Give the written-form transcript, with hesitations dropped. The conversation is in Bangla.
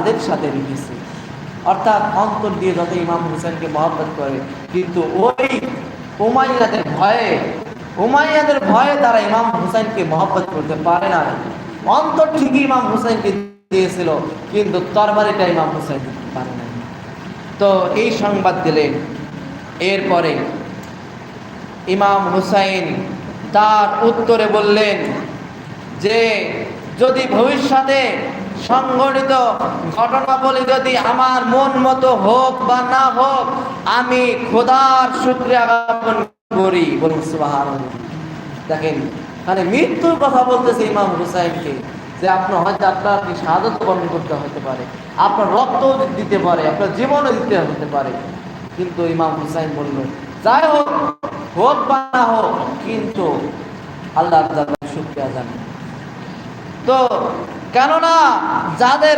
তাদের সাথে রেখেছে, অর্থাৎ অন্তর দিয়ে যত ইমাম হুসাইনকে মহব্বত করে, কিন্তু ওই উমাইয়াদের ভয়ে তারা ইমাম হুসাইনকে মহব্বত করতে পারে না। অন্তর ঠিকই ইমাম হুসাইনকে দিয়েছিল, কিন্তু তরবারিটা ইমাম হুসাইন দিতে পারে না। তো এই সংবাদ দিলেন। এরপরে ইমাম হুসাইন তার উত্তরে বললেন যে যদি ভবিষ্যতে সংঘটিত ঘটনাবলী যদি আমার মন মতো হোক বা না হোক, আমি খোদার শুকরিয়া জ্ঞাপন করি। বলুন সুবহানাল্লাহ। দেখেন, মানে মৃত্যুর কথা বলতেছে ইমাম হুসাইনকে, যে আপনার হয়তো আপনার শাহাদাত বরণ করতে হতে পারে, আপনার রক্ত দিতে পারে, আপনার জীবনও দিতে হতে পারে, কিন্তু ইমাম হুসাইন বলল যাই হোক, হোক বা না হোক, কিন্তু আল্লাহ শুকরিয়া জানাই। তো কেননা যাদের